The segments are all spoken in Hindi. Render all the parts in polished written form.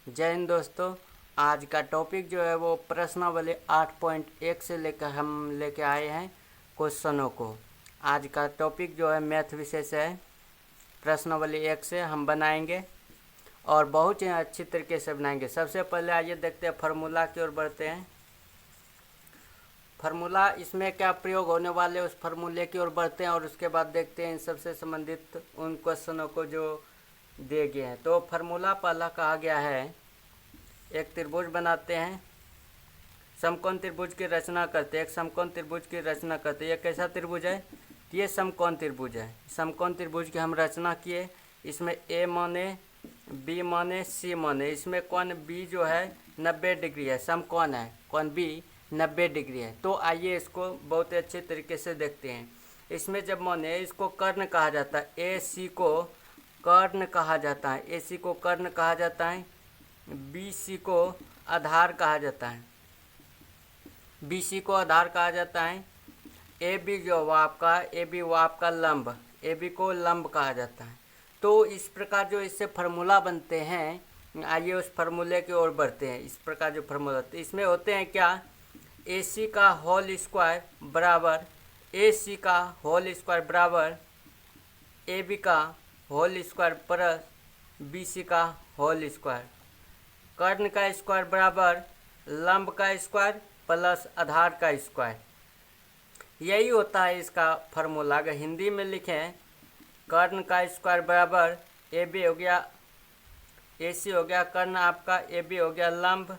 जय हिंद दोस्तों। आज का टॉपिक जो है वो प्रश्नावली 8.1 से लेकर हम लेके आए हैं क्वेश्चनों को। आज का टॉपिक जो है मैथ विषय से है। प्रश्नावली 1 से हम बनाएंगे और बहुत ही अच्छी तरीके से बनाएंगे। सबसे पहले आइए देखते हैं, फार्मूला की ओर बढ़ते हैं। फार्मूला इसमें क्या प्रयोग होने वाले उस फार्मूले की ओर बढ़ते हैं और उसके बाद देखते हैं इन सबसे संबंधित उन क्वेश्चनों को जो दिए गए हैं। तो फार्मूला पहला कहा गया है, एक त्रिभुज बनाते हैं, समकोण त्रिभुज की रचना करते हैं। एक समकोण त्रिभुज की रचना करते हैं। ये कैसा त्रिभुज है? ये समकोण त्रिभुज है। समकोण त्रिभुज की हम रचना किए। इसमें ए माने, बी माने, सी माने। इसमें कोण बी जो है 90 डिग्री है, समकोण है। कोण बी 90 डिग्री है। तो आइए इसको बहुत अच्छे तरीके से देखते हैं। इसमें जब माने, इसको कर्ण कहा जाता है। ए सी को कर्ण कहा जाता है। ए सी को कर्ण कहा जाता है। बी सी को आधार कहा जाता है। बी सी को आधार कहा जाता है। ए बी जो वो आपका, ए बी वो आपका लंब, ए बी को लंब कहा जाता है। तो इस प्रकार जो इससे फार्मूला बनते हैं, आइए उस फार्मूले की ओर बढ़ते हैं। इस प्रकार जो फार्मूला होते हैं, इसमें होते हैं क्या? ए सी का होल स्क्वायर बराबर, ए सी का होल स्क्वायर बराबर ए बी का whole square plus B C का होल स्क्वायर। कर्ण का स्क्वायर बराबर लंब का स्क्वायर प्लस आधार का स्क्वायर। यही होता है इसका फार्मूला। अगर हिंदी में लिखें, कर्ण का स्क्वायर बराबर ए बी हो गया, ए सी हो गया कर्ण आपका, ए बी हो गया लंब,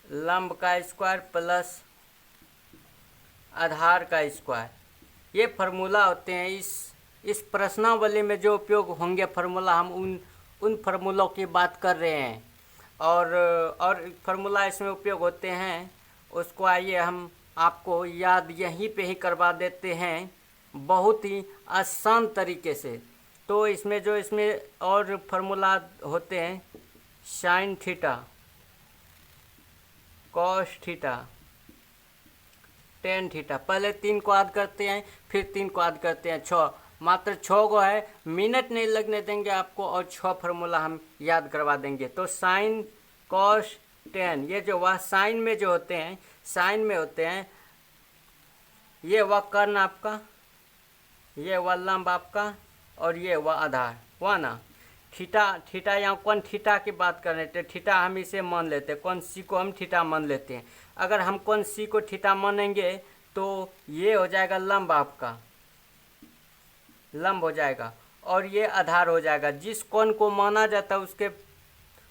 लंब का स्क्वायर प्लस आधार का स्क्वायर। ये फार्मूला होते हैं। इस प्रश्नावली में जो उपयोग होंगे फार्मूला, हम उन फार्मूलों की बात कर रहे हैं। और फार्मूला इसमें उपयोग होते हैं, उसको आइए हम आपको याद यहीं पे ही करवा देते हैं बहुत ही आसान तरीके से। तो इसमें और फार्मूला होते हैं, sine theta, cos theta, tan theta. पहले 3 को याद करते हैं, फिर 3 को याद करते हैं। 6, मात्र 6 को है, मिनट नहीं लगने देंगे आपको और 6 फार्मूला हम याद करवा देंगे। तो साइन, कॉस, टेन, ये जो वह साइन में जो होते हैं, साइन में होते हैं, ये वह कर्ण आपका, ये वह लंब आपका और ये वह आधार हुआ ना। थीटा यहाँ कौन थीटा की बात कर रहे थे, थीटा हम इसे मान लेते हैं, कौन सी को हम थीटा मान लेते हैं। अगर हम कौन सी को थीटा मानेंगे तो ये हो जाएगा लंब आपका, लंब हो जाएगा और ये आधार हो जाएगा। जिस कोण को माना जाता है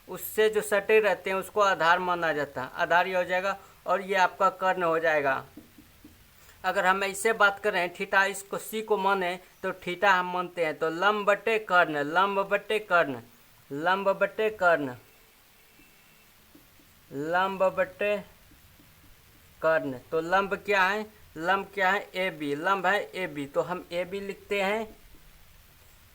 उससे जो सटे रहते हैं उसको आधार माना जाता है, आधार ये हो जाएगा और ये आपका कर्ण हो जाएगा। अगर हम इससे बात करें, थीटा इसको सी को माने तो थीटा हम मानते हैं, तो लंब बटे कर्ण, लंब बटे कर्ण, लंब बटे कर्ण, लंब बटे कर्ण। तो लंब क्या है? लंब क्या है? ए बी, लंब है ए बी, तो हम ए बी लिखते हैं।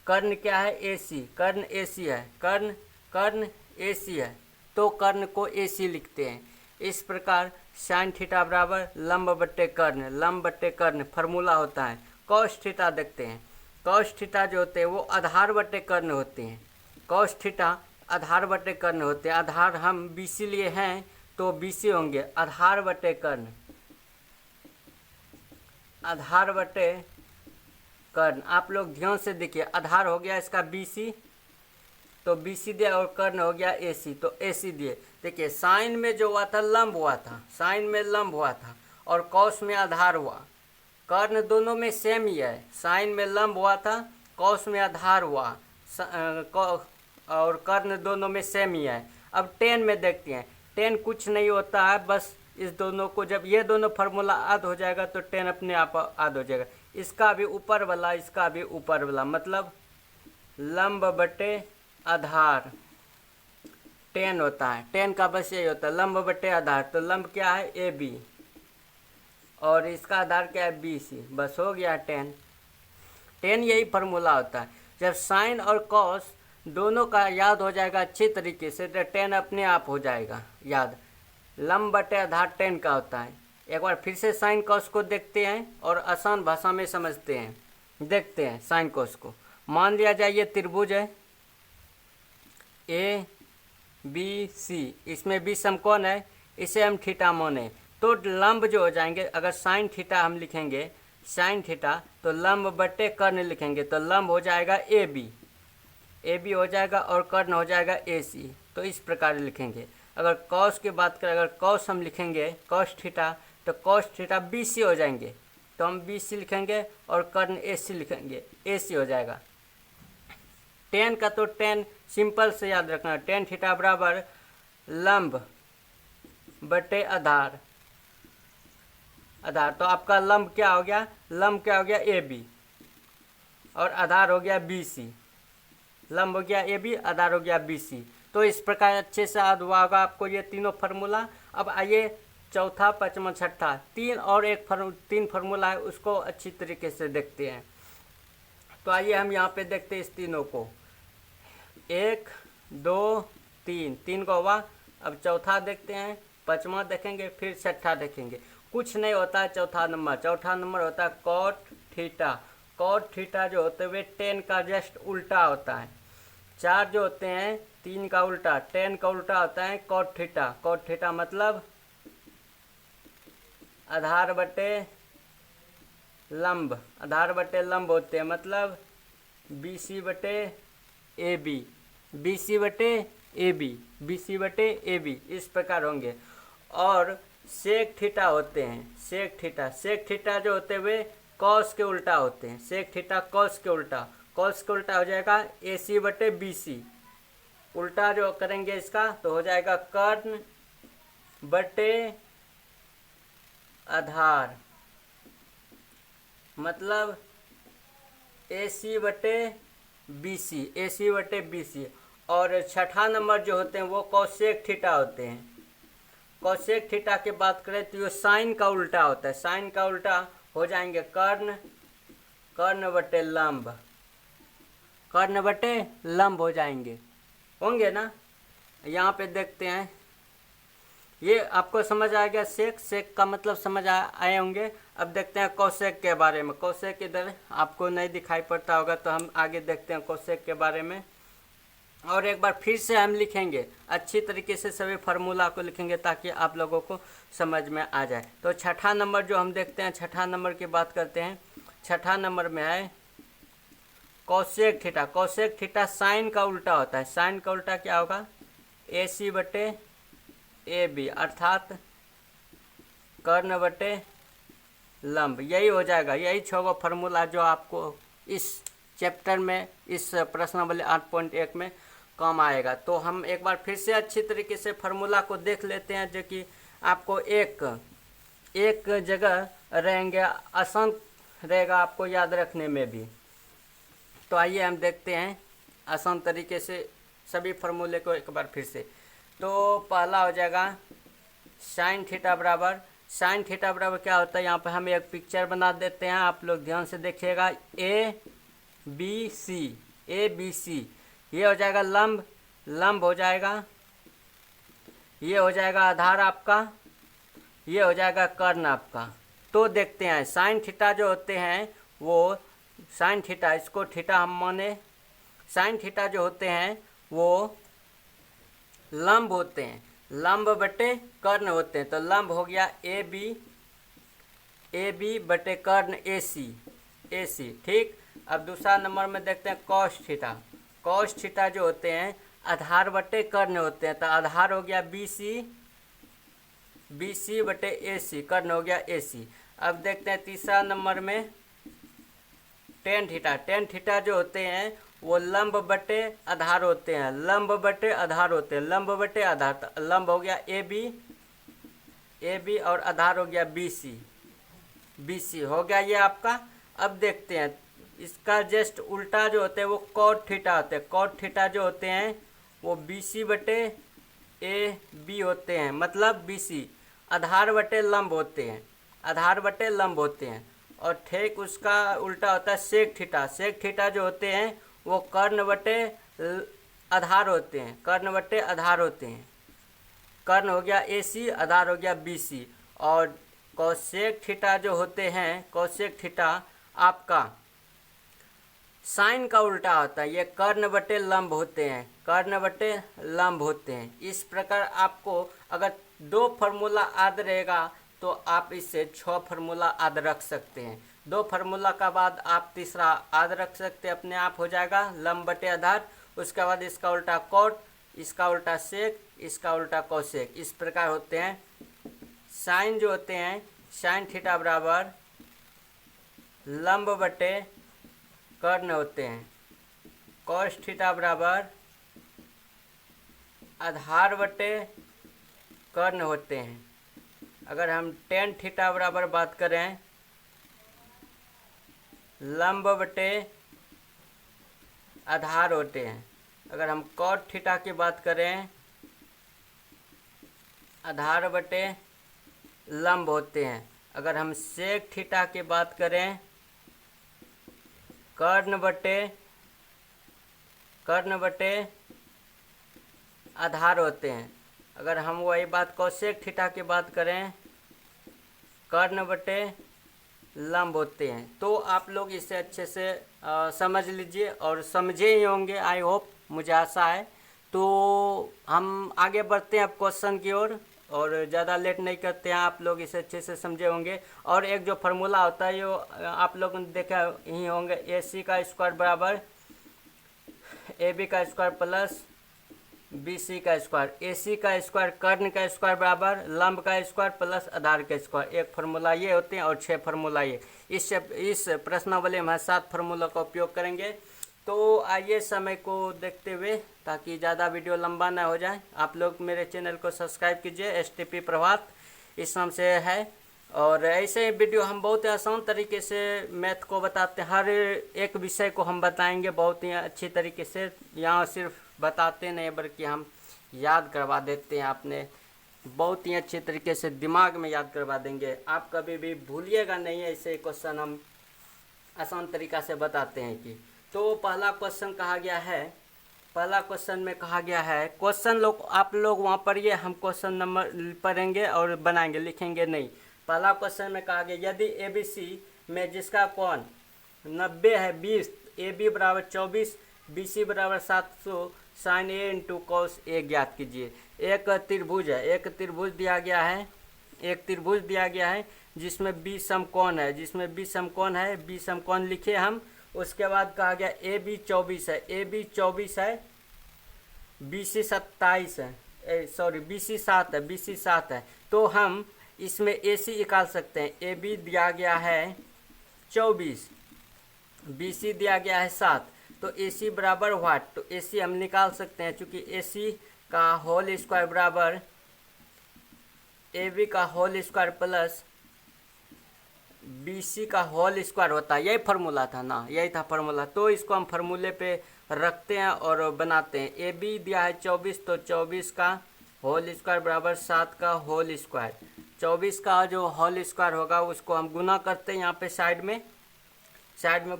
कर्ण क्या है? ए सी, कर्ण ए सी है, कर्ण ए सी है, तो कर्ण को ए सी लिखते हैं। इस प्रकार साइन थीटा बराबर लंब बट्टे कर्ण, लंब बट्टे कर्ण फार्मूला होता है। कॉस थीटा देखते हैं। कॉस थीटा जो होते हैं वो आधार बट्टे कर्ण होते हैं। कॉस थीटा आधार बट्टे कर्ण होते हैं। आधार हम बी सी लिए हैं तो बी सी होंगे, आधार बट्टे कर्ण, आधार बट्टे कर्ण। आप लोग ध्यान से देखिए, आधार हो गया इसका बी सी, तो बी सी दिया और कर्ण हो गया ए सी, तो ए सी दिए। देखिए साइन में जो हुआ था लंब हुआ था, साइन में लंब हुआ था और कॉस में आधार हुआ। कर्ण दोनों में सेम ही है, साइन में लंब हुआ था, कॉस में आधार हुआ, और कर्ण दोनों में सेम ही है। अब टेन में देखते हैं। टेन कुछ नहीं होता है, बस इस दोनों को जब ये दोनों फार्मूला याद हो जाएगा तो टेन अपने आप याद हो जाएगा। इसका भी ऊपर वाला, इसका भी ऊपर वाला, मतलब लंब बटे आधार टेन होता है। टेन का बस यही होता है, लंब बटे आधार। तो लंब क्या है? ए बी, और इसका आधार क्या है? B C. बस हो गया टेन। टेन यही फार्मूला होता है। जब साइन और कॉस दोनों का याद हो जाएगा अच्छी तरीके से तो टेन अपने आप हो जाएगा याद। लंब बटे आधार टेन का होता है। एक बार फिर से साइन कॉस को देखते हैं और आसान भाषा में समझते हैं। देखते हैं साइन कॉस को। मान लिया जाए ये त्रिभुज है, ए बी सी, इसमें बी समकोण है, इसे हम थीटा माने। तो लंब जो हो जाएंगे, अगर साइन थीटा हम लिखेंगे, साइन थीटा, तो लंब बटे कर्ण लिखेंगे, तो लंब हो जाएगा ए बी हो जाएगा और कर्ण हो जाएगा ए सी। तो इस प्रकार लिखेंगे। अगर कॉस की बात करें, अगर कॉस हम लिखेंगे कॉस थीटा, तो कॉस थीटा बी सी हो जाएंगे, तो हम बी सी लिखेंगे और कर्ण ए सी लिखेंगे, ए सी हो जाएगा। टेन का तो टेन सिंपल से याद रखना, टेन थीटा बराबर लंब बटे आधार। तो आपका लंब क्या हो गया, लंब क्या हो गया ए बी, और आधार हो गया बी सी। लंब हो गया ए बी, आधार हो गया बी सी। तो इस प्रकार अच्छे से याद हुआ होगा आपको ये तीनों फार्मूला। अब आइए चौथा, पांचवा, छठा, तीन फार्मूला है, उसको अच्छी तरीके से देखते हैं। तो आइए हम यहाँ पे देखते हैं इस तीनों को, 1 2 3, 3 को हुआ। अब चौथा देखते हैं, पांचवा देखेंगे, फिर छठा देखेंगे। कुछ नहीं होता है चौथा नंबर होता है कॉट थीटा। कॉट थीटा जो होते हुए 10 का जस्ट उल्टा होता है। 4 जो होते हैं 3 का उल्टा, 10 का उल्टा होता है कॉट थीटा। कॉट थीटा मतलब आधार बटे लंब, आधार बटे लंब होते हैं, मतलब बी सी बटे ए बी, बी सी बटे ए बी, बी सी बटे ए बी, इस प्रकार होंगे। और सेक थीटा होते हैं, सेक थीटा जो होते हुए कॉस के उल्टा होते हैं, सेक थीटा कॉस के उल्टा, कॉस के उल्टा हो जाएगा ए सी बटे बी सी। उल्टा जो करेंगे इसका तो हो जाएगा कर्ण बटे आधार, मतलब ए सी बटे बी सी, ए सी बटे बी सी। और छठा नंबर जो होते हैं वो कॉसेक थीटा होते हैं। कॉसेक थीटा की बात करें तो ये साइन का उल्टा होता है, साइन का उल्टा हो जाएंगे कर्ण बटे लंब, कर्ण बटे लंब हो जाएंगे, होंगे ना। यहाँ पे देखते हैं, ये आपको समझ आ गया, सेक का मतलब समझ आए होंगे। अब देखते हैं कॉसेक के बारे में। कॉसेक इधर आपको नहीं दिखाई पड़ता होगा, तो हम आगे देखते हैं कॉसेक के बारे में। और एक बार फिर से हम लिखेंगे, अच्छी तरीके से सभी फार्मूला को लिखेंगे ताकि आप लोगों को समझ में आ जाए। तो छठा नंबर जो हम देखते हैं, छठा नंबर की बात करते हैं। छठा नंबर में है cosec theta. Cosec theta sine का उल्टा होता है, साइन का उल्टा क्या होगा, ए सी बटे ए बी, अर्थात कर्ण बटे लंब। यही हो जाएगा, यही 6 फार्मूला जो आपको इस चैप्टर में, इस प्रश्नावली 8.1 में काम आएगा। तो हम एक बार फिर से अच्छी तरीके से फार्मूला को देख लेते हैं, जो कि आपको एक जगह रहेंगे, आसान रहेगा आपको याद रखने में भी। तो आइए हम देखते हैं आसान तरीके से सभी फार्मूले को एक बार फिर से। तो पहला हो जाएगा साइन थीटा बराबर, साइन थीटा बराबर क्या होता है, यहाँ पे हम एक पिक्चर बना देते हैं, आप लोग ध्यान से देखिएगा। ए बी सी, ये हो जाएगा लंब हो जाएगा, ये हो जाएगा आधार आपका, ये हो जाएगा कर्ण आपका। तो देखते हैं साइन थीटा जो होते हैं वो, साइन थीटा, इसको थीटा हम माने, साइन थीटा जो होते हैं वो लंब होते हैं, लंब बटे कर्ण होते हैं। तो लंब हो गया ए बी बटे कर्ण ए सी, ठीक। अब दूसरा नंबर में देखते हैं कॉस थीटा। कॉस थीटा जो होते हैं आधार बटे कर्ण होते हैं, तो आधार हो गया बी सी बटे ए सी, कर्ण हो गया ए सी। अब देखते हैं तीसरा नंबर में टेन थीटा। टेन थीटा जो होते हैं वो लंब बटे आधार होते हैं, लंब बटे आधार होते हैं, लंब बटे आधार। तो लंब हो गया ए बी और आधार हो गया बी सी हो गया ये आपका। अब देखते हैं इसका जस्ट उल्टा जो होते हैं वो कॉट थीटा होते हैं। कॉट थीटा जो होते हैं वो बी सी बटे ए बी होते हैं, मतलब बी सी आधार बटे लंब होते हैं, आधार बटे लंब होते हैं। और ठीक उसका उल्टा होता है सेक थीटा। सेक थीटा जो होते हैं वो कर्ण बटे आधार होते हैं, कर्ण बटे आधार होते हैं। कर्ण हो गया ए सी, आधार हो गया बी सी। और कॉसेक थीटा जो होते हैं, कॉसेक थीटा आपका साइन का उल्टा होता है, ये कर्ण बटे लंब होते हैं, कर्ण बटे लंब होते हैं। इस प्रकार आपको अगर 2 फार्मूला याद रहेगा तो आप इससे 6 फार्मूला याद रख सकते हैं। 2 फार्मूला का बाद आप तीसरा याद रख सकते हैं, अपने आप हो जाएगा लंब बटे आधार। उसके बाद इसका उल्टा कॉट, इसका उल्टा सेक, इसका उल्टा कोसेक। इस प्रकार होते हैं। साइन जो होते हैं, साइन थीटा बराबर लंब बटे कर्ण होते हैं। कॉस थीटा बराबर आधार बटे कर्ण होते हैं। अगर हम टेन थीटा बराबर बात करें लंब बटे आधार होते हैं। अगर हम कॉट थीटा की बात करें आधार बटे लंब होते हैं। अगर हम सेक थीटा की बात करें कर्ण बटे आधार होते हैं। अगर हम वही बात कोसेक थीटा की बात करें कर्ण बटे लंब होते हैं। तो आप लोग इसे अच्छे से समझ लीजिए और समझे ही होंगे, आई होप, मुझे आशा है। तो हम आगे बढ़ते हैं अब क्वेश्चन की ओर और ज़्यादा लेट नहीं करते हैं। आप लोग इसे अच्छे से समझे होंगे। और एक जो फार्मूला होता है जो आप लोगों ने देखा ही होंगे, ए सी का स्क्वायर बराबर ए बी का स्क्वायर प्लस बी सी का स्क्वायर। ए सी का स्क्वायर कर्ण का स्क्वायर बराबर लंब का स्क्वायर प्लस आधार का स्क्वायर। एक फार्मूला ये होते हैं और 6 फार्मूला ये। इस प्रश्नावली में 7 फार्मूला का उपयोग करेंगे। तो आइए समय को देखते हुए, ताकि ज़्यादा वीडियो लंबा ना हो जाए, आप लोग मेरे चैनल को सब्सक्राइब कीजिए। STP प्रभात इस नाम से है। और ऐसे ही वीडियो हम बहुत ही आसान तरीके से मैथ को बताते हैं। हर एक विषय को हम बताएंगे बहुत ही अच्छी तरीके से। यहाँ सिर्फ बताते नहीं बल्कि हम याद करवा देते हैं। आपने बहुत ही अच्छे तरीके से दिमाग में याद करवा देंगे। आप कभी भी भूलिएगा नहीं। ऐसे क्वेश्चन हम आसान तरीक़ा से बताते हैं कि। तो पहला क्वेश्चन कहा गया है, पहला क्वेश्चन में कहा गया है, क्वेश्चन लोग आप लोग वहाँ पढ़िए, हम क्वेश्चन नंबर पढ़ेंगे और बनाएंगे, लिखेंगे नहीं। पहला क्वेश्चन में कहा गया यदि ABC में जिसका कोण 90 है 20, AB बराबर 24, BC बराबर 700, sine A into cos A ज्ञात कीजिए। एक त्रिभुज है, एक त्रिभुज दिया गया है, एक त्रिभुज दिया गया है जिसमें B समकोण है, जिसमें B समकोण है, B समकोण लिखे हम। उसके बाद कहा गया AB 24 है, AB 24 है, BC 27 है, सॉरी BC 7 है, BC 7 है। तो हम इसमें AC निकाल सकते हैं। AB दिया गया है 24, BC दिया गया है 7, तो AC बराबर व्हाट? तो AC हम निकाल सकते हैं, चूँकि AC का होल स्क्वायर बराबर AB का होल स्क्वायर प्लस BC का होल स्क्वायर होता है। यही फार्मूला था ना, यही था फार्मूला। तो इसको हम फार्मूले पे रखते हैं और बनाते हैं। AB दिया है 24, तो 24 का होल स्क्वायर बराबर 7 का होल स्क्वायर। 24 का जो होल स्क्वायर होगा उसको हम गुना करते हैं यहाँ पे साइड में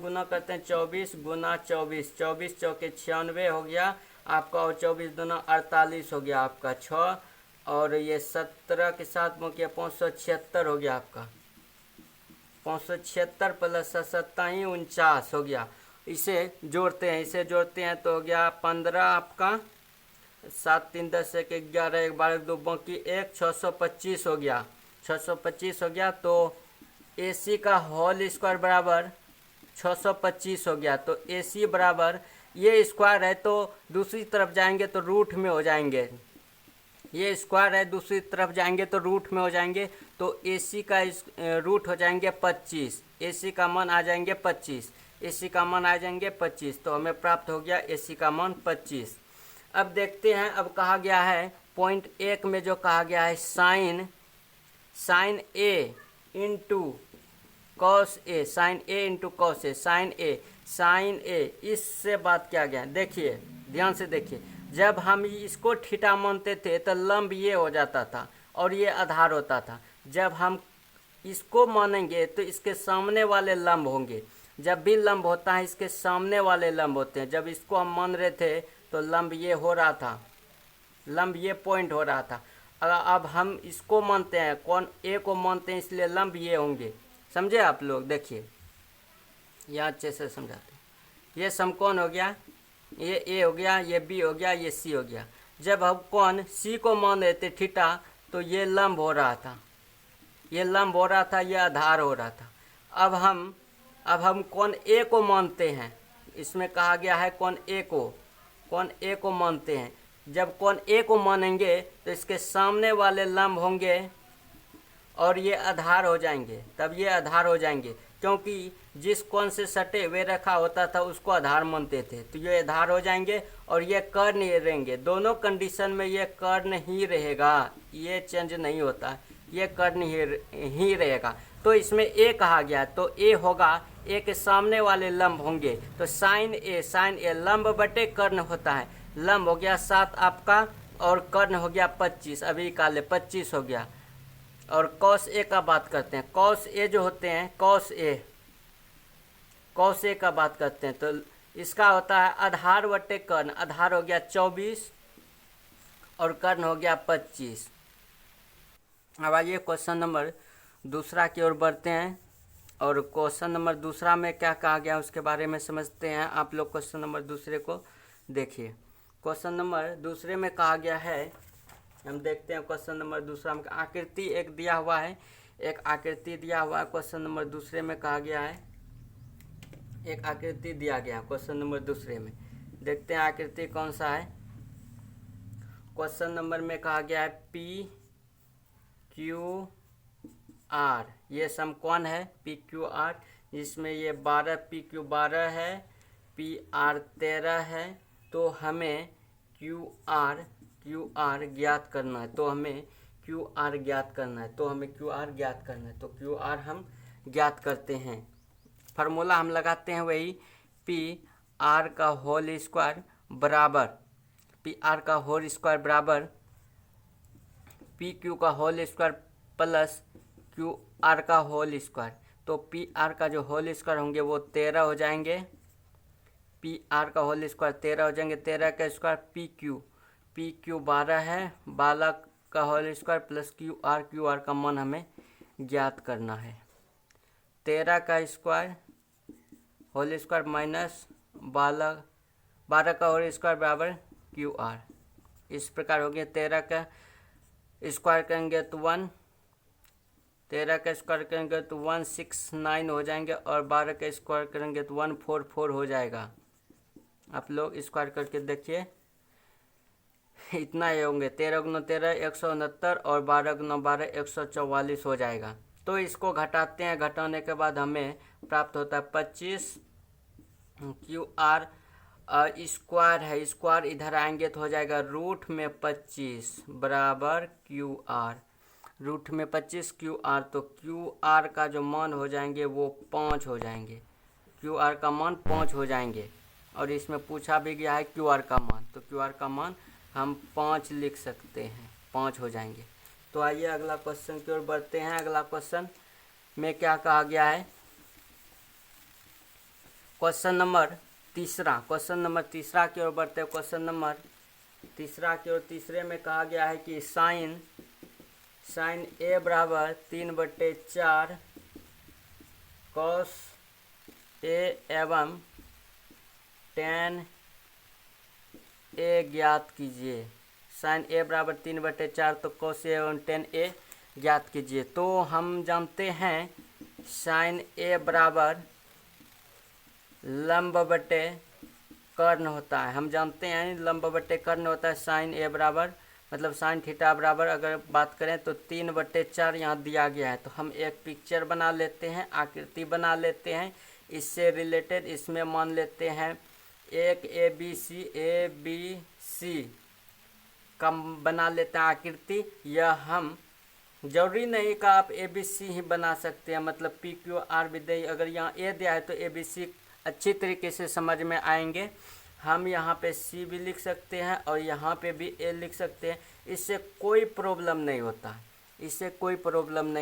गुना करते हैं। 24 गुना 24, 24 चौके 96 हो गया आपका, और 24 दूना 48 हो गया आपका 6, और ये 17 के साथ मुख्य 576 हो गया आपका। 576 प्लस 27 49 हो गया। इसे जोड़ते हैं, तो हो गया 15 आपका, 7 3 10 1 11 1 12 2 बाकी 1 625 हो गया, 625 हो गया। तो AC का होल स्क्वायर बराबर 625 हो गया। तो AC बराबर, ये स्क्वायर है तो दूसरी तरफ जाएंगे तो रूट में हो जाएंगे, ये स्क्वायर है दूसरी तरफ जाएंगे तो रूट में हो जाएंगे। तो AC का रूट हो जाएंगे 25, AC का मान आ जाएंगे 25, AC का मान आ जाएंगे 25। तो हमें प्राप्त हो गया AC का मान 25। अब देखते हैं, अब कहा गया है पॉइंट 1 में जो कहा गया है sine A into cos A, sine A into cos A, sine A, इससे बात किया गया। देखिए ध्यान से देखिए, जब हम इसको थीटा मानते थे तो लंब ये हो जाता था और ये आधार होता था। जब हम इसको मानेंगे तो इसके सामने वाले लंब होंगे। जब भी लंब होता है इसके सामने वाले लंब होते हैं। जब इसको हम मान रहे थे तो लंब ये हो रहा था, लंब ये पॉइंट हो रहा था। अब हम इसको मानते हैं, कौन A को मानते हैं, इसलिए लंब ये होंगे। समझे आप लोग? देखिए यहाँ अच्छे से समझाते हैं। ये समकोण हो गया, ये ए हो गया, ये बी हो गया, ये सी हो गया। जब हम कोण सी को मान लेते थीटा तो ये लंब हो रहा था, ये लंब हो रहा था, ये आधार हो रहा था। अब हम कोण ए को मानते हैं, इसमें कहा गया है कोण ए को मानते हैं। जब कोण ए को मानेंगे तो इसके सामने वाले लंब होंगे और ये आधार हो जाएंगे, तब ये आधार हो जाएंगे, क्योंकि जिस कोण से सटे हुए रेखा होता था उसको आधार मानते थे, तो ये आधार हो जाएंगे और ये कर्ण ही रहेंगे। दोनों कंडीशन में ये कर्ण ही रहेगा, ये चेंज नहीं होता, ये कर्ण ही रहेगा। तो इसमें ए कहा गया, तो ए होगा, ए के सामने वाले लंब होंगे, तो साइन ए लंब बटे कर्ण होता है। लंब हो गया 7 आपका और कर्ण हो गया 25, अभी निकाले 25 हो गया। और कॉस ए का बात करते हैं, कॉस ए जो होते हैं, कॉस ए का बात करते हैं, तो इसका होता है आधार बटे कर्ण। आधार हो गया 24 और कर्ण हो गया 25। अब आइए क्वेश्चन नंबर दूसरा की ओर बढ़ते हैं और क्वेश्चन नंबर दूसरा में क्या कहा गया उसके बारे में समझते हैं। आप लोग क्वेश्चन नंबर दूसरे को देखिए। क्वेश्चन नंबर दूसरे में कहा गया है, हम देखते हैं क्वेश्चन नंबर दूसरा में आकृति एक दिया हुआ है, एक आकृति दिया हुआ है। क्वेश्चन नंबर दूसरे में कहा गया है, एक आकृति दिया गया है क्वेश्चन नंबर दूसरे में। देखते हैं आकृति कौन सा है। क्वेश्चन नंबर में कहा गया है पी क्यू आर, ये समकोण है पी क्यू आर, जिसमें ये 12 पी क्यू 12 है, पी आर 13 है। तो हमें क्यू आर ज्ञात करना है, तो हमें क्यू आर ज्ञात करना है, तो क्यू आर हम ज्ञात करते हैं। फार्मूला हम लगाते हैं वही, पी आर का होल स्क्वायर बराबर पी क्यू का whole square plus Q R का होल स्क्वायर। तो पी आर का जो होल स्क्वायर होंगे वो 13 हो जाएंगे, पी आर का होल स्क्वायर 13 हो जाएंगे। 13 का स्क्वायर पी क्यू 12 है, 12 का whole square plus Q R का मान हमें ज्ञात करना है। 13 का स्क्वायर होल स्क्वायर माइनस 12 का होल स्क्वायर बराबर क्यू आर। इस प्रकार हो गया। 13 का स्क्वायर करेंगे तो 169 हो जाएंगे और 12 का स्क्वायर करेंगे तो 144 हो जाएगा। आप लोग स्क्वायर करके देखिए, इतना ही होंगे। 13 × 13 169 और 12 × 12 144 हो जाएगा। तो इसको घटाते हैं, घटाने के बाद हमें प्राप्त होता है 25 क्यू आर स्क्वायर है, स्क्वायर इधर आएंगे तो हो जाएगा रूट में 25 बराबर क्यू आर, रूट में 25 क्यू आर। तो क्यू आर का जो मान हो जाएंगे वो 5 हो जाएंगे, क्यू आर का मान 5 हो जाएंगे। और इसमें पूछा भी गया है क्यू आर का मान, तो क्यू आर का मान हम 5 लिख सकते हैं, 5 हो जाएंगे। तो आइए अगला क्वेश्चन की ओर बढ़ते हैं। अगला क्वेश्चन में क्या कहा गया है, क्वेश्चन नंबर तीसरा की ओर बढ़ते हैं। क्वेश्चन नंबर तीसरा की ओर, तीसरे में कहा गया है कि साइन ए बराबर 3/4 कॉस ए एवं tan ए ज्ञात कीजिए। साइन ए बराबर 3/4 तो कॉस ए एवं tan ए ज्ञात कीजिए। तो हम जानते हैं साइन ए बराबर लंब बटे कर्ण होता है, हम जानते हैं लंब बटे कर्ण होता है। साइन ए बराबर मतलब साइन थीटा बराबर अगर बात करें तो 3/4 यहाँ दिया गया है। तो हम एक पिक्चर बना लेते हैं, आकृति बना लेते हैं, इससे रिलेटेड इसमें मान लेते हैं एक ए बी सी का बना लेते हैं आकृति। यह हम जरूरी नहीं कि आप ए बी सी ही बना सकते हैं, मतलब पी क्यू आर भी दे, अगर यहाँ ए दिया है तो ए बी सी अच्छी तरीके से समझ में आएंगे। हम यहाँ पे सी भी लिख सकते हैं और यहाँ पे भी ए लिख सकते हैं, इससे कोई प्रॉब्लम नहीं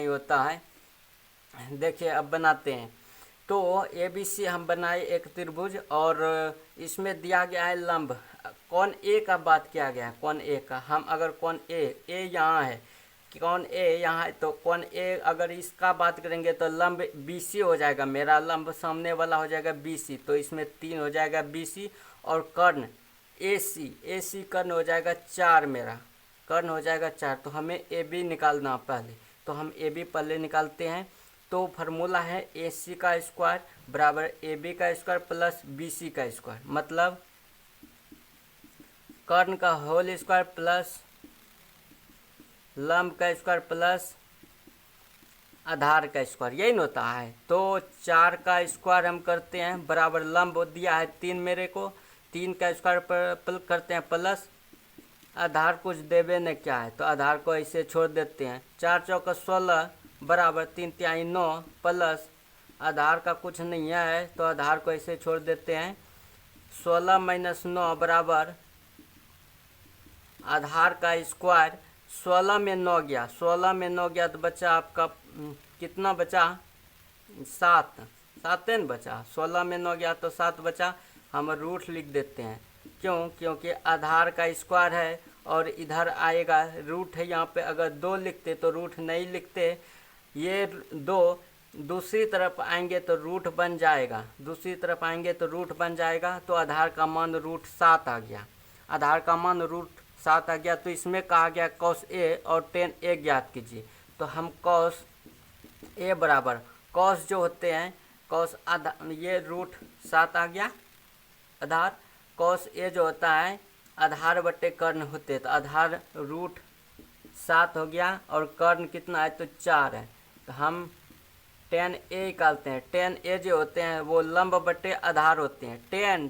होता है, देखिए अब बनाते हैं। तो ए बी सी हम बनाए एक त्रिभुज और इसमें दिया गया है लंब, कौन ए का बात किया गया है, कौन ए का। हम अगर कौन ए यहाँ है, कौन ए यहाँ है, तो कौन ए अगर इसका बात करेंगे तो लंब बी सी हो जाएगा, मेरा लंब सामने वाला हो जाएगा बी सी, तो इसमें 3 हो जाएगा बी सी और कर्ण ए सी कर्ण हो जाएगा 4, मेरा कर्ण हो जाएगा 4। तो हमें ए बी निकालना पहले, तो हम ए बी पहले निकालते हैं। तो फार्मूला है ए सी का स्क्वायर बराबर ए बी का स्क्वायर प्लस बी सी का स्क्वायर, मतलब कर्ण का होल स्क्वायर प्लस लंब का स्क्वायर प्लस आधार का स्क्वायर, यही न होता है। तो 4 का स्क्वायर हम करते हैं बराबर लंब दिया है 3 मेरे को, 3 का स्क्वायर पर करते हैं प्लस आधार कुछ देवे ने क्या है, तो आधार को ऐसे छोड़ देते हैं। 4 चौका 16 बराबर 3 तिहाई 9 प्लस आधार का कुछ नहीं है तो आधार को ऐसे छोड़ देते हैं। 16 माइनस 9 बराबर आधार का स्क्वायर, 16 में 9 गया, 16 में 9 गया तो बचा आपका कितना बचा 7, 7 न बचा, 16 में 9 गया तो 7 बचा। हम रूट लिख देते हैं, क्यों? क्योंकि आधार का स्क्वायर है और इधर आएगा रूट है यहाँ पे। अगर 2 लिखते तो रूट नहीं लिखते, ये 2 दूसरी तरफ आएंगे तो रूट बन जाएगा, दूसरी तरफ आएंगे तो रूट बन जाएगा। तो आधार का मान रूट 7 आ गया, आधार का मान रूट 7 आ गया। तो इसमें कहा गया कॉस ए और टेन ए ज्ञात कीजिए। तो हम कॉस ए बराबर कॉस जो होते हैं कॉस आधा, ये रूट 7 आ गया आधार। कॉस ए जो होता है आधार बटे कर्ण होते हैं, तो आधार रूट 7 हो गया और कर्ण कितना है तो 4 है। तो हम टेन ए निकालते हैं। टेन ए जो होते हैं वो लंब बटे आधार होते हैं।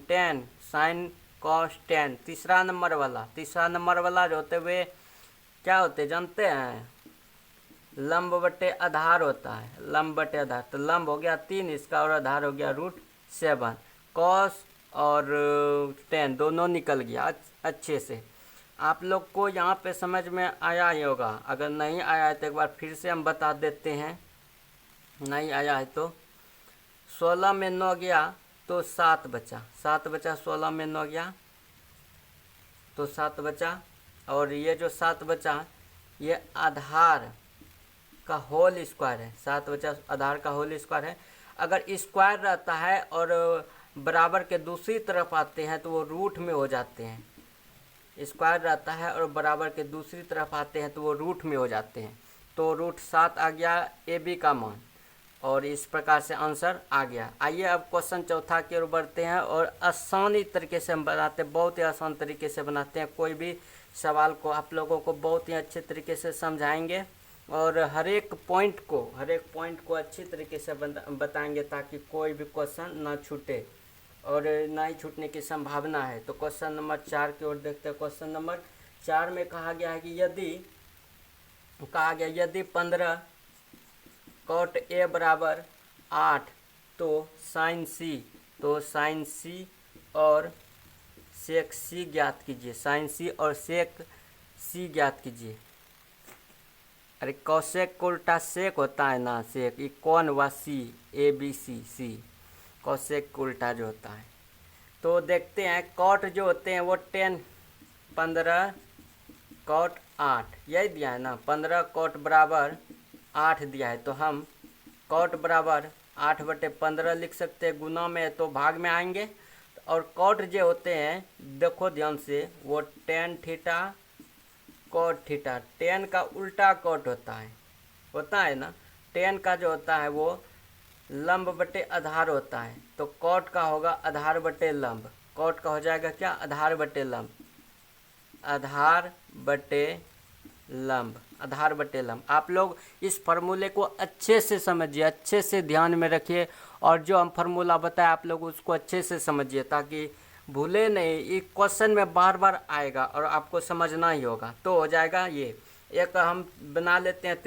टेन साइन कॉस टेन, तीसरा नंबर वाला जो होते वे क्या होते जानते हैं? लंब बटे आधार होता है, लंब बटे आधार। तो लंब हो गया 3 इसका और आधार हो गया रूट 7। कॉस और टेन दोनों निकल गया अच्छे से। आप लोग को यहाँ पे समझ में आया ही होगा, अगर नहीं आया है तो एक बार फिर से हम बता देते हैं, नहीं आया है तो 16 में 9 गया तो 7 बचा, 7 बचा, 16 में 9 गया तो 7 बचा। और ये जो 7 बचा ये आधार का होल स्क्वायर है, 7 बचा आधार का होल स्क्वायर है। अगर स्क्वायर रहता है और बराबर के दूसरी तरफ आते हैं तो वो रूट में हो जाते हैं। स्क्वायर रहता है और बराबर के दूसरी तरफ आते हैं तो वो रूट में हो जाते हैं। तो रूट 7 आ गया ए बी का मान और इस प्रकार से आंसर आ गया। आइए अब क्वेश्चन चौथा की ओर बढ़ते हैं और आसानी तरीके से हम बनाते हैं, बहुत ही आसान तरीके से बनाते हैं। कोई भी सवाल को आप लोगों को बहुत ही अच्छे तरीके से समझाएंगे और हर एक पॉइंट को अच्छी तरीके से बताएंगे ताकि कोई भी क्वेश्चन ना छूटे और ना ही छूटने की संभावना है। तो क्वेश्चन नंबर 4 की ओर देखते हैं। क्वेश्चन नंबर 4 में कहा गया है कि यदि 15 कॉट ए बराबर 8 तो साइन सी और सेक सी ज्ञात कीजिए, साइन सी और सेक सी ज्ञात कीजिए। अरे कौशेक को उल्टा सेक होता है ना, सेक, ये कौन व सी, A B C C, cosec को उल्टा जो होता है। तो देखते हैं कॉट जो होते हैं वो 15 कॉट 8 यही दिया है ना, 15 कॉट बराबर 8 दिया है। तो हम कॉट बराबर 8 बटे 15 लिख सकते हैं, गुना में तो भाग में आएंगे। और कॉट जो होते हैं देखो ध्यान से, वो tan theta cot theta, tan का उल्टा कॉट होता है ना। टेन का जो होता है वो लंब बटे आधार होता है, तो कॉट का होगा आधार बटे लंब। कॉट का हो जाएगा क्या? आधार बटे लंब, आधार बटे लंब। आप लोग इस फार्मूले को अच्छे से समझिए, अच्छे से ध्यान में रखिए और जो हम फार्मूला बताए आप लोग उसको अच्छे से समझिए ताकि भूले नहीं। ये क्वेश्चन में बार बार आएगा और आपको समझना ही होगा। तो हो जाएगा ये एक हम बना लेते हैं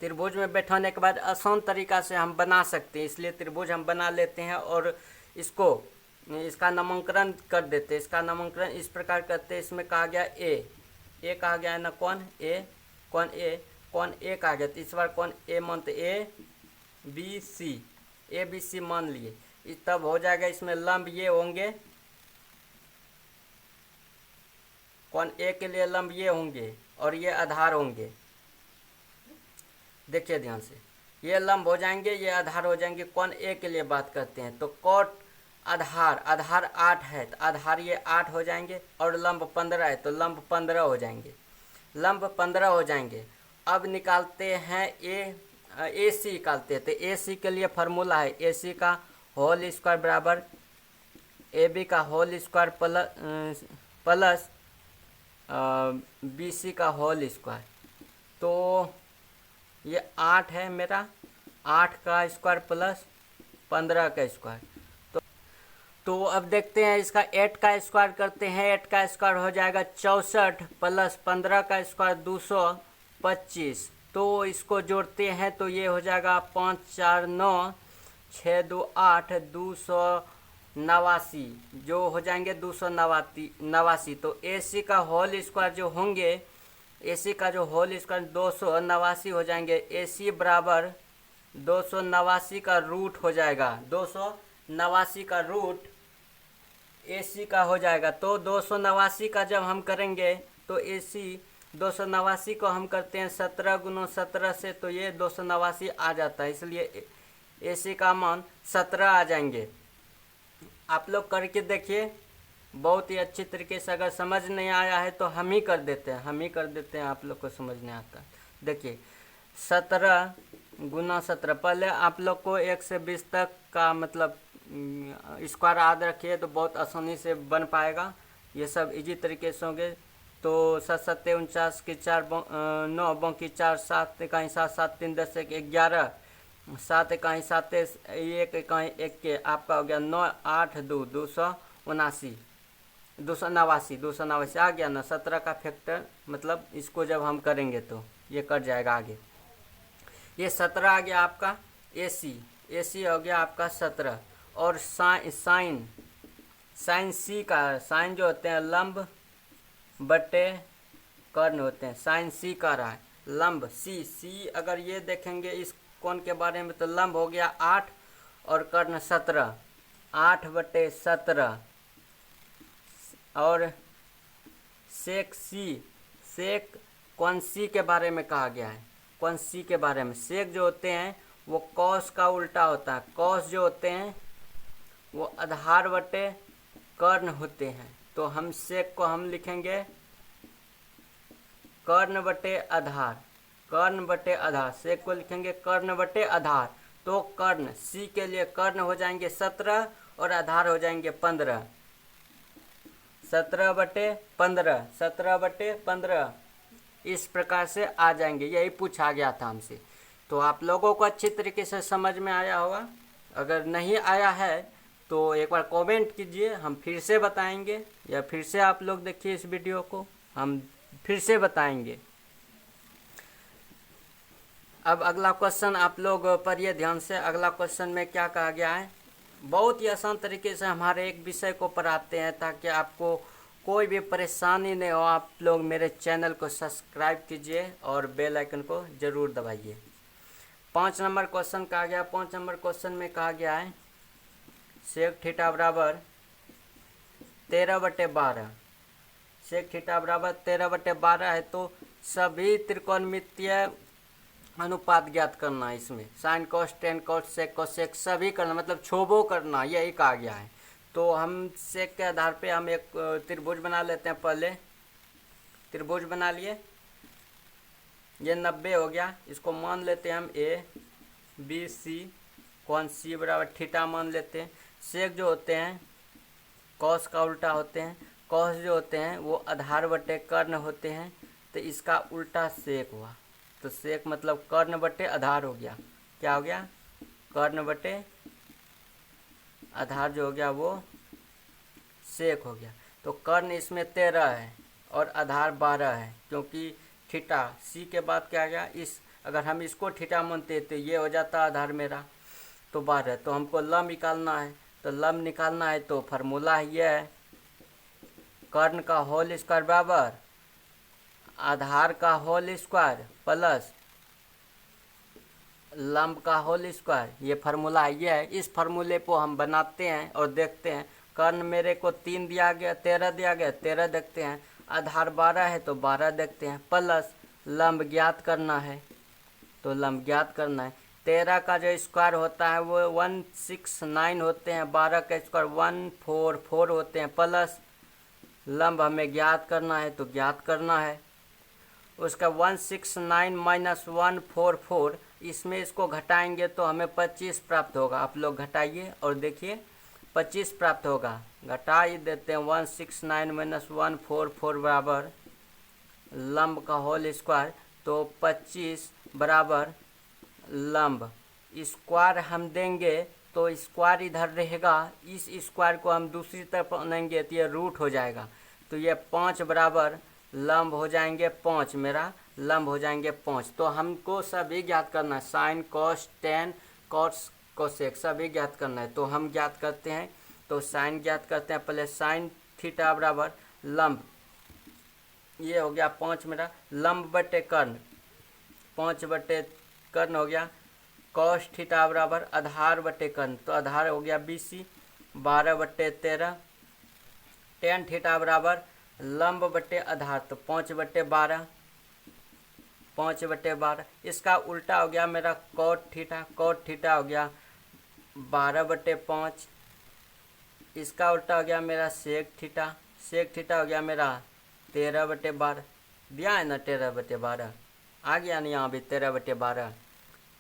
त्रिभुज में बैठाने के बाद आसान तरीका से हम बना सकते हैं, इसलिए त्रिभुज हम बना लेते हैं और इसका नामकरण कर देते हैं। इसका नामकरण इस प्रकार करते हैं। इसमें कहा गया ए कहा गया है ना, कौन ए कहा गया। तो इस बार कौन ए मानते, ए बी सी मान लिए, तब हो जाएगा। इसमें लंब ये होंगे, कौन ए के लिए लंब ये होंगे और ये आधार होंगे। देखिए ध्यान से, ये लंब हो जाएंगे, ये आधार हो जाएंगे। कौन ए के लिए बात करते हैं तो कॉट आधार, आधार 8 है तो आधार ये 8 हो जाएंगे, और लंब 15 है तो लंब 15 हो जाएंगे, लंब 15 हो जाएंगे। अब निकालते हैं ए सी निकालते हैं। तो ए सी के लिए फार्मूला है ए सी का होल स्क्वायर बराबर ए बी का whole square plus B C का होल स्क्वायर। तो ये 8 है मेरा, 8 का स्क्वायर प्लस 15 का स्क्वायर। तो अब देखते हैं इसका 8 का स्क्वायर करते हैं। 8 का स्क्वायर हो जाएगा 64 प्लस 15 का स्क्वायर 225। तो इसको जोड़ते हैं तो ये हो जाएगा 5 4 9 6 2 8 289, जो हो जाएंगे 289। तो ए सी का होल स्क्वायर जो होंगे, ए सी का जो होल स्क्वायर 289 हो जाएंगे। ए सी बराबर 289 का रूट हो जाएगा, 289 का रूट ए सी का हो जाएगा। तो 289 का जब हम करेंगे तो ए सी 289 को हम करते हैं 17 × 17 से, तो ये 289 आ जाता है, इसलिए ए सी का मान 17 आ जाएंगे। आप लोग करके देखिए, बहुत ही अच्छी तरीके से। अगर समझ नहीं आया है तो हम ही कर देते हैं, आप लोग को समझ नहीं आता। देखिए 17 × 17, पहले आप लोग को 1 से 20 तक का मतलब स्क्वायर याद रखिए तो बहुत आसानी से बन पाएगा, ये सब इजी तरीके से होंगे। तो 7 7 49 की 4 9 बाकी 4 7 इकाई 7 7 3 10 1 11 7 इकाई 7 1 इकाई 1 के आपका हो गया 9 8 2 289 आ गया ना। 17 का फैक्टर मतलब इसको जब हम करेंगे तो ये कट जाएगा आगे। ये 17 आ गया आपका ए सी हो गया आपका 17। और साइन सी का, साइन जो होते हैं लंब बटे कर्ण होते हैं, साइन सी का रहा है लंब सी अगर ये देखेंगे इस कोण के बारे में तो लंब हो गया 8 और कर्ण 17, 8/17। और सेक कोण सी के बारे में कहा गया है, कोण सी के बारे में। सेक जो होते हैं वो कॉस का उल्टा होता है, कॉस जो होते हैं वो आधार बटे कर्ण होते हैं। तो हम सेक को हम लिखेंगे कर्ण बटे आधार, सेक को लिखेंगे कर्ण बटे आधार। तो कर्ण सी के लिए कर्ण हो जाएंगे 17 और आधार हो जाएंगे 15, 17/15 इस प्रकार से आ जाएंगे। यही पूछा गया था हमसे। तो आप लोगों को अच्छी तरीके से समझ में आया होगा। अगर नहीं आया है तो एक बार कमेंट कीजिए, हम फिर से बताएंगे, या फिर से आप लोग देखिए इस वीडियो को, हम फिर से बताएंगे। अब अगला क्वेश्चन आप लोग पढ़िए ध्यान से। अगला क्वेश्चन में क्या कहा गया है, बहुत ही आसान तरीके से हमारे एक विषय को पढ़ाते हैं ताकि आपको कोई भी परेशानी नहीं हो। आप लोग मेरे चैनल को सब्सक्राइब कीजिए और बेल आइकन को ज़रूर दबाइए। 5 नंबर क्वेश्चन कहा गया। 5 नंबर क्वेश्चन में कहा गया है सेक थीटा बराबर 13/12, सेक थीटा बराबर 13/12 है। तो सभी त्रिकोणमितीय अनुपात ज्ञात करना है इसमें, sine cos tan cos sec cosec सभी करना, मतलब छोबो करना, यही कहा गया है। तो हम सेक के आधार पे हम एक त्रिभुज बना लेते हैं। पहले त्रिभुज बना लिए, ये 90 हो गया, इसको मान लेते हैं हम ए बी सी, कोण सी बराबर थीटा मान लेते हैं। सेक जो होते हैं कॉस का उल्टा होते हैं, कॉस जो होते हैं वो आधार बटे कर्ण होते हैं, तो इसका उल्टा सेक हुआ। तो सेक मतलब कर्ण बटे आधार हो गया। क्या हो गया, कर्ण बटे आधार जो हो गया वो सेक हो गया। तो कर्ण इसमें 13 है और आधार 12 है, क्योंकि थीटा सी के बाद क्या गया, इस अगर हम इसको थीटा मानते तो ये हो जाता आधार मेरा तो 12। तो हमको लंब निकालना है, तो लंब निकालना है तो फार्मूला ये है कर्ण का होल स्क्वायर बराबर आधार का होल स्क्वायर प्लस लंब का होल स्क्वायर। ये फार्मूला ये है। इस फार्मूले को हम बनाते हैं और देखते हैं। कर्ण मेरे को 3 दिया गया, 13 दिया गया, 13 देखते हैं। आधार 12 है तो 12 देखते हैं, प्लस लंब ज्ञात करना है। तो लंब ज्ञात करना है, 13 का जो स्क्वायर होता है वो 169 होते हैं, 12 का स्क्वायर 144 होते हैं, प्लस लंब हमें ज्ञात करना है तो ज्ञात करना है। उसका 169 माइनस 144, इसमें इसको घटाएंगे तो हमें 25 प्राप्त होगा। आप लोग घटाइए और देखिए 25 प्राप्त होगा। घटा ही देते हैं। 169 माइनस 144 बराबर लंब का होल स्क्वायर, तो 25 बराबर लंब स्क्वायर हम देंगे तो स्क्वायर इधर रहेगा, इस स्क्वायर को हम दूसरी तरफ आनेंगे तो ये रूट हो जाएगा, तो ये 5 बराबर लंब हो जाएंगे 5, मेरा लंब हो जाएंगे 5। तो हमको सभी ज्ञात करना है, sign cos tan cos cosec सभी ज्ञात करना है। तो हम ज्ञात करते हैं, तो साइन ज्ञात करते हैं पहले। साइन थीटा बराबर लंब, ये हो गया 5 मेरा लंब बटे कर्ण, 5 बटे कर्ण हो गया। कॉस थीटा बराबर आधार बटे कर्ण, तो आधार हो गया BC 12 बटे 13। टेन थीटा बराबर लंब बटे आधार, तो 5 बटे 12, 5 बटे 12। इसका उल्टा हो गया मेरा कॉट थीटा, कॉट थीटा हो गया 12 बटे 5। इसका उल्टा हो गया मेरा सेक थीटा, सेक थीटा हो गया मेरा 13 बटे 12। दिया है ना 13 बटे 12, आ गया ना यहाँ भी 13 बटे 12,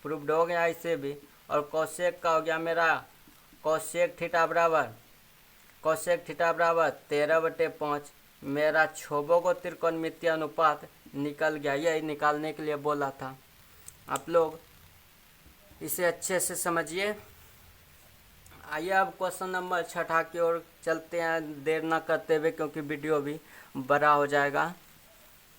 प्रूव्ड हो गया इससे भी। और कोसेक का हो गया मेरा कोसेक थीटा बराबर, कोसेक थीटा बराबर 13 बटे 5। मेरा छोबों को त्रिकोणमितीय अनुपात निकल गया, यही निकालने के लिए बोला था। आप लोग इसे अच्छे से समझिए। आइए अब क्वेश्चन नंबर 6 की ओर चलते हैं, देर ना करते हुए, क्योंकि वीडियो भी बड़ा हो जाएगा।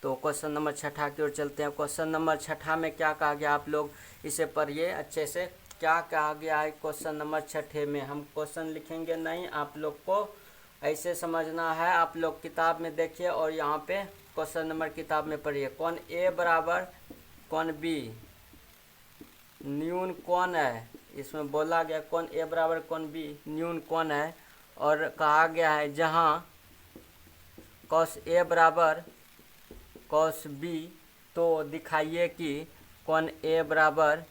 तो क्वेश्चन नंबर 6 की ओर चलते हैं। क्वेश्चन नंबर 6 में क्या कहा गया, आप लोग इसे पढ़िए अच्छे से। क्या कहा गया है क्वेश्चन नंबर 6 में? हम क्वेश्चन लिखेंगे नहीं, आप लोग को ऐसे समझना है। आप लोग किताब में देखिए और यहाँ पे क्वेश्चन नंबर किताब में पढ़िए। कौन ए बराबर कौन बी न्यून कौन है, इसमें बोला गया कौन ए बराबर कौन बी न्यून कौन है। और कहा गया है जहाँ कॉस ए बराबर कॉस बी, तो दिखाइए कि कौन ए बराबर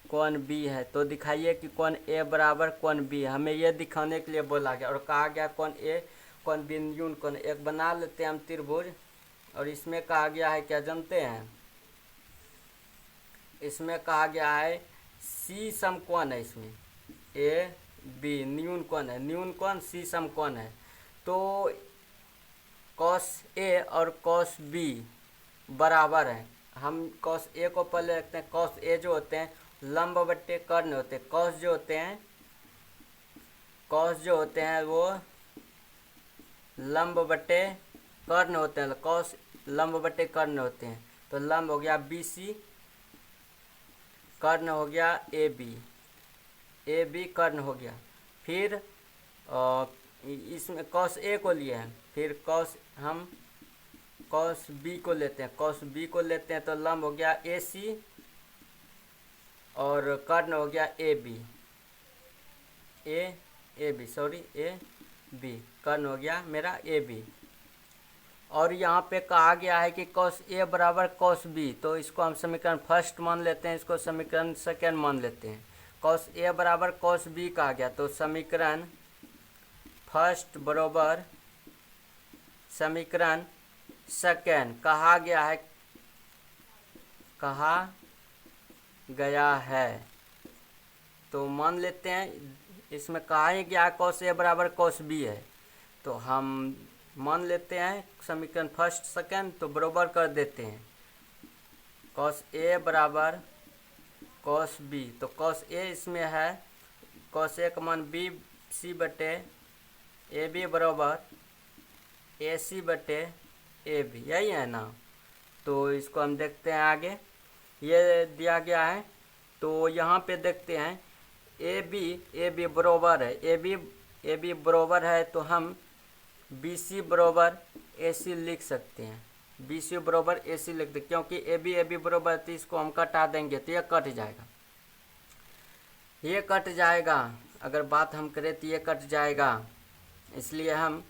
कौन बी है। तो दिखाइए कि कौन ए बराबर कौन बी, हमें यह दिखाने के लिए बोला गया। और कहा गया कौन ए कौन बी न्यून कौन। एक बना लेते हैं हम त्रिभुज, और इसमें कहा गया है क्या जानते हैं? इसमें कहा गया है सी सम कौन है, इसमें ए बी न्यून कौन है, न्यून कौन सी सम कौन है। तो कॉस ए और कॉस बी बराबर है। हम कॉस ए को पहले रखते हैं। कॉस ए जो होते हैं लंब बट्टे कर्ण होते हैं, कॉस जो होते हैं, कॉस जो होते हैं वो लंब बट्टे कर्ण होते हैं, कॉस लंब बट्टे कर्ण होते हैं। तो लंब हो गया BC, कर्ण हो गया AB, AB कर्ण हो गया। फिर इसमें कॉस ए को लिए हैं, फिर कॉस हम कॉस बी को लेते हैं, कॉस बी को लेते हैं, तो लंब हो गया AC और कर्ण हो गया AB, AB सॉरी AB, कर्ण हो गया मेरा AB। और यहाँ पे कहा गया है कि कॉस ए बराबर कॉस बी, तो इसको हम समीकरण फर्स्ट मान लेते हैं, इसको समीकरण सेकेंड मान लेते हैं। कॉस ए बराबर कॉस बी कहा गया, तो समीकरण फर्स्ट बराबर समीकरण सेकेंड कहा गया है, कहा गया है। तो मान लेते हैं इसमें कहा ही गया कॉस ए बराबर कॉस बी है, तो हम मान लेते हैं समीकरण फर्स्ट सेकेंड, तो बराबर कर देते हैं। कॉस ए बराबर कॉस बी, तो कॉस ए इसमें है, कॉस ए का मान बी सी बटे ए बी बराबर ए सी बटे ए बी, यही है ना। तो इसको हम देखते हैं आगे, ये दिया गया है। तो यहाँ पे देखते हैं ए बी बराबर है, ए बी बराबर है, तो हम BC बराबर AC लिख सकते हैं, BC बराबर AC लिख दें, क्योंकि ए बी बराबर, तो इसको हम कटा देंगे तो ये कट जाएगा, ये कट जाएगा। अगर बात हम करें तो ये कट जाएगा, इसलिए हम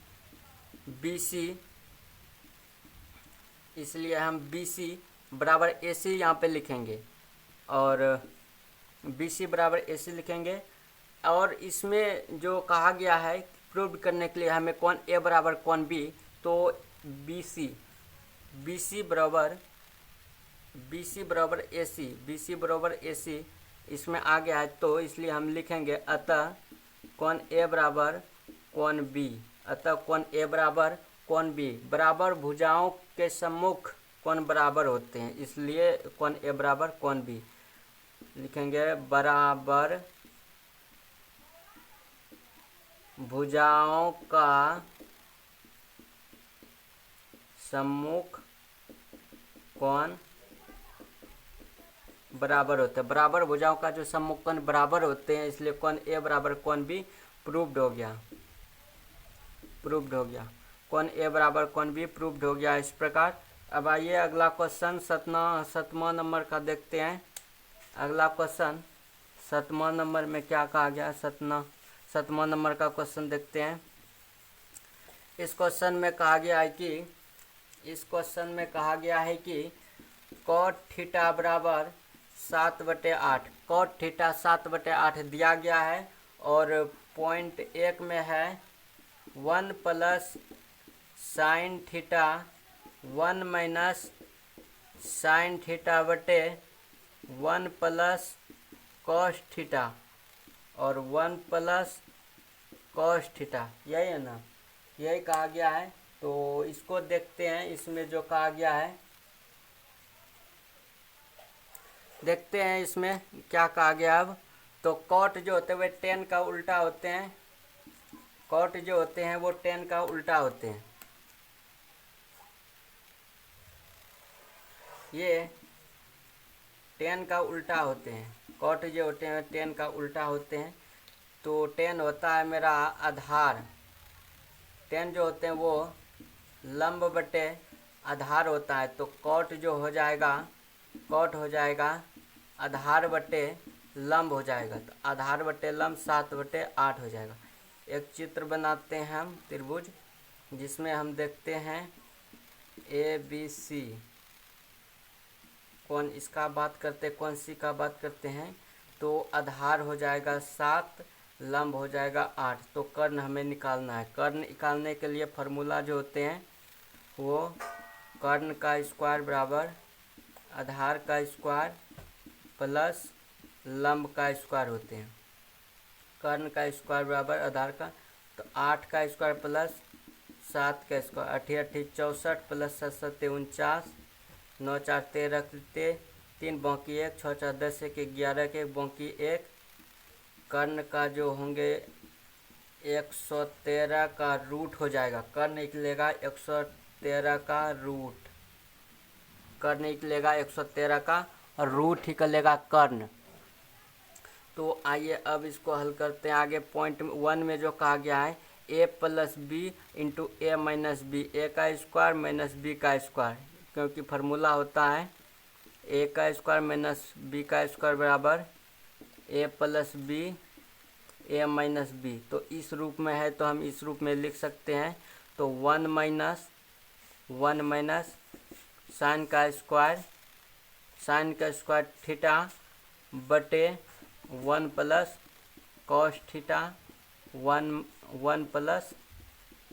BC बराबर AC यहाँ पे लिखेंगे। और BC बराबर AC लिखेंगे। और इसमें जो कहा गया है प्रूव करने के लिए हमें कौन A बराबर कौन B, तो BC बराबर AC इसमें आ गया है, तो इसलिए हम लिखेंगे अतः कौन A बराबर कौन B, अतः कौन A बराबर कौन B बराबर भुजाओं के सम्मुख कौन बराबर होते हैं, इसलिए कौन A बराबर कौन B लिखेंगे। बराबर भुजाओं का सम्मुख कौन बराबर होता है, बराबर भुजाओं का जो सम्मुख कोण बराबर होते हैं, इसलिए कौन A बराबर कौन B प्रूव्ड हो गया। कौन A बराबर कौन B प्रूव्ड हो गया इस प्रकार। अब आइए अगला क्वेश्चन 7वां नंबर का देखते हैं। अगला क्वेश्चन 7वां नंबर में क्या कहा गया, 7वां नंबर का क्वेश्चन देखते हैं। इस क्वेश्चन में कहा गया है कि कॉट थीटा बराबर 7/8, कॉट थीटा 7/8 दिया गया है और पॉइंट 1 में है 1 plus sine theta 1 minus sine theta बटे 1 प्लस कॉस थीटा और 1 प्लस कॉस थीटा, यही है ना, यही कहा गया है। तो इसको देखते हैं, इसमें जो कहा गया है देखते हैं इसमें क्या कहा गया। अब तो कॉट जो होते हैं वे 10 का उल्टा होते हैं, कॉट जो होते हैं वो 10 का उल्टा होते हैं। ये 10 का उल्टा होते हैं, कॉट जो होते हैं 10 का उल्टा होते हैं। तो 10 होता है मेरा आधार, 10 जो होते हैं वो लंब बटे आधार होता है। तो कॉट जो हो जाएगा, कॉट हो जाएगा आधार बटे लंब हो जाएगा, तो आधार बटे लंब 7/8 हो जाएगा। एक चित्र बनाते हैं हम त्रिभुज, जिसमें हम देखते हैं ABC कौन इसका बात करते, कौन सी का बात करते हैं। तो आधार हो जाएगा 7, लंब हो जाएगा 8। तो कर्ण हमें निकालना है। कर्ण निकालने के लिए फार्मूला जो होते हैं वो कर्ण का स्क्वायर बराबर आधार का स्क्वायर प्लस लंब का स्क्वायर होते हैं। कर्ण का स्क्वायर बराबर आधार का, तो 8 का स्क्वायर प्लस 7 का स्क्वायर, 8 × 8 = 64 प्लस 7 × 7 = 49, 9 × 4 = 13, 3 बाकी 1, 6 × 4 = 10, 1 = 11, 1 बाकी 1। कर्ण का जो होंगे 113 का रूट हो जाएगा, कर्ण निकलेगा 113 का रूट, कर्ण निकलेगा 113 का रूट निकलेगा कर्ण। तो आइए अब इसको हल करते हैं आगे। पॉइंट 1 में जो कहा गया है A + B × A - B, A का स्क्वायर माइनस B का स्क्वायर, क्योंकि फार्मूला होता है A का स्क्वायर माइनस B का स्क्वायर बराबर A + B A - B। तो इस रूप में है तो हम इस रूप में लिख सकते हैं। तो 1 माइनस साइन का स्क्वायर थीटा बटे 1 plus cos theta 1 plus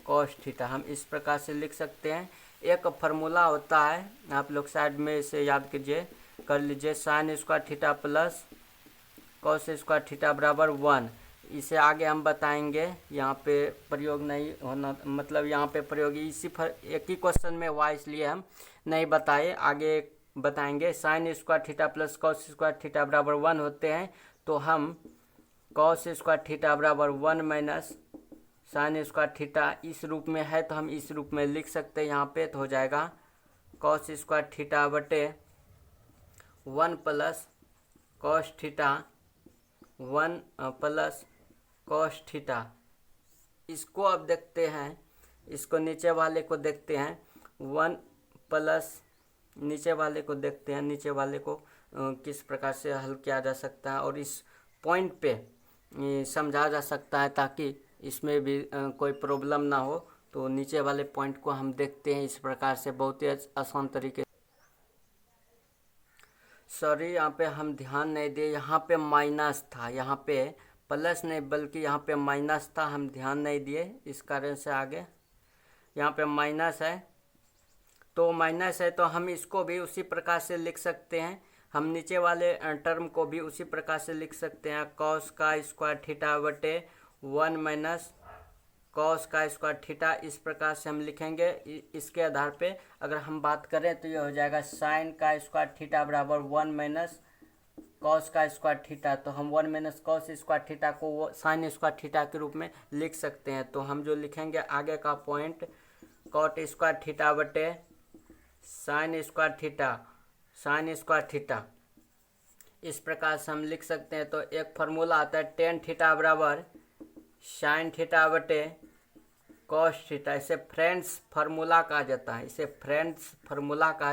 cos theta, हम इस प्रकार से लिख सकते हैं। एक फार्मूला होता है, आप लोग साइड में इसे याद कर लीजिए, sine square theta plus cos square theta बराबर 1। इसे आगे हम बताएंगे, यहाँ पे प्रयोग नहीं होना, मतलब यहाँ पे प्रयोग एक ही क्वेश्चन में हुआ इसलिए हम नहीं बताए, आगे बताएंगे। Sine square theta plus cos square theta बराबर 1 होते हैं, तो हम कॉस स्क्वायर थीटा बराबर 1 माइनस साइन स्क्वायर थीटा इस रूप में है तो हम इस रूप में लिख सकते हैं यहाँ पे। तो हो जाएगा कॉस स्क्वायर थीटा बटे 1 plus cos theta 1 plus cos theta. इसको अब देखते हैं, इसको नीचे वाले को देखते हैं, 1 प्लस नीचे वाले को देखते हैं, नीचे वाले को किस प्रकार से हल किया जा सकता है और इस पॉइंट पे समझा जा सकता है ताकि इसमें भी कोई प्रॉब्लम ना हो। तो नीचे वाले पॉइंट को हम देखते हैं इस प्रकार से, बहुत ही आसान तरीके सॉरी, यहाँ पे हम ध्यान नहीं दिए, यहाँ पे माइनस था, यहाँ पे प्लस नहीं बल्कि यहाँ पे माइनस था, हम ध्यान नहीं दिए, इस कारण से आगे यहाँ पे माइनस है। तो माइनस है तो हम इसको भी उसी प्रकार से लिख सकते हैं, हम नीचे वाले टर्म को भी उसी प्रकार से लिख सकते हैं, कॉस का स्क्वायर थीटा बटे 1 माइनस कॉस का स्क्वायर थीटा, इस प्रकार से हम लिखेंगे। इसके आधार पे अगर हम बात करें तो ये हो जाएगा साइन का स्क्वायर थीटा बराबर 1 माइनस कॉस का स्क्वायर थीटा। तो हम 1 माइनस कॉस स्क्वायर थीटा को साइन स्क्वायर थीटा के रूप में लिख सकते हैं। तो हम जो लिखेंगे आगे का पॉइंट कॉट स्क्वायर थीटा बटे साइन स्क्वायर थीटा, इस प्रकार से हम लिख सकते हैं। तो एक फार्मूला आता है टेन थीटा बराबर साइन थीटा बटे कॉस थीटा, इसे फ्रेंड्स फार्मूला कहा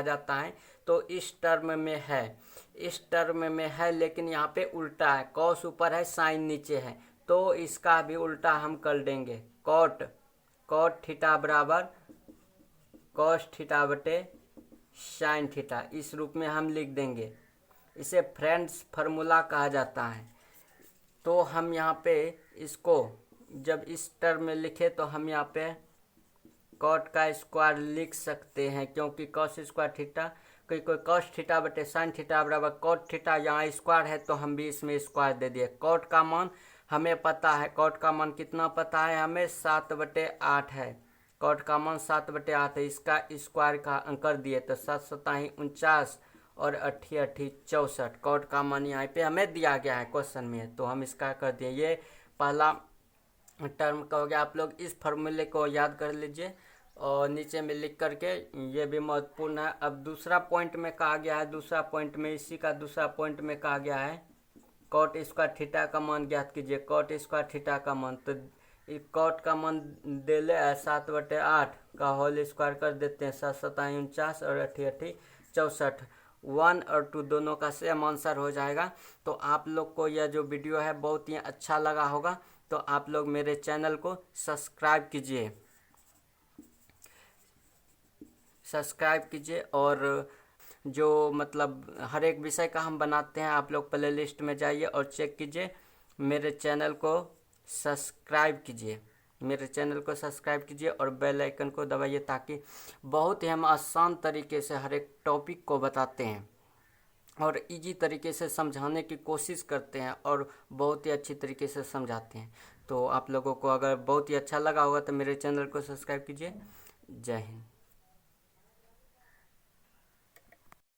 जाता है, तो इस टर्म में है, लेकिन यहाँ पे उल्टा है, कॉस ऊपर है साइन नीचे है, तो इसका भी उल्टा हम कर देंगे, कॉट थीटा बराबर कॉस थीटा बटे साइन थीटा, इस रूप में हम लिख देंगे। इसे फ्रेंड्स फार्मूला कहा जाता है। तो हम यहाँ पे इसको जब इस टर्म में लिखे तो हम यहाँ पे कॉट का स्क्वायर लिख सकते हैं, क्योंकि कॉस स्क्वायर थीटा कोई कॉस थीटा बटे साइन थीटा बराबर कॉट थीटा, यहाँ स्क्वायर है तो हम भी इसमें स्क्वायर दे दिए। कॉट का मान हमें पता है, कॉट का मान कितना पता है हमें, 7/8 है, कॉट का मान 7/8 है, इसका स्क्वायर का कर दिए तो 7 सताही 49 और 8 8 64, कॉट का मान यहाँ पे हमें दिया गया है क्वेश्चन में, तो हम इसका कर दिए। ये पहला टर्म का हो गया। आप लोग इस फार्मूले को याद कर लीजिए और नीचे में लिख करके, ये भी महत्वपूर्ण है। अब दूसरा पॉइंट में कहा गया है, दूसरा पॉइंट में कहा गया है कॉट स्क्वायर थीटा का मान ज्ञात कीजिए। कॉट स्क्वायर थीटा का मान, तो कॉट का मान दे ले 7/8 का होल स्क्वायर कर देते हैं, 7 सताई 49 और 8 8 64, 1 और 2 दोनों का सेम आंसर हो जाएगा। तो आप लोग को यह जो वीडियो है बहुत ही अच्छा लगा होगा, तो आप लोग मेरे चैनल को सब्सक्राइब कीजिए और जो मतलब हर एक विषय का हम बनाते हैं, आप लोग प्ले लिस्ट में जाइए और चेक कीजिए। मेरे चैनल को सब्सक्राइब कीजिए और बेल आइकन को दबाइए, ताकि बहुत ही हम आसान तरीके से हर एक टॉपिक को बताते हैं और इजी तरीके से समझाने की कोशिश करते हैं और बहुत ही अच्छी तरीके से समझाते हैं। तो आप लोगों को अगर बहुत ही अच्छा लगा होगा तो मेरे चैनल को सब्सक्राइब कीजिए। जय हिंद।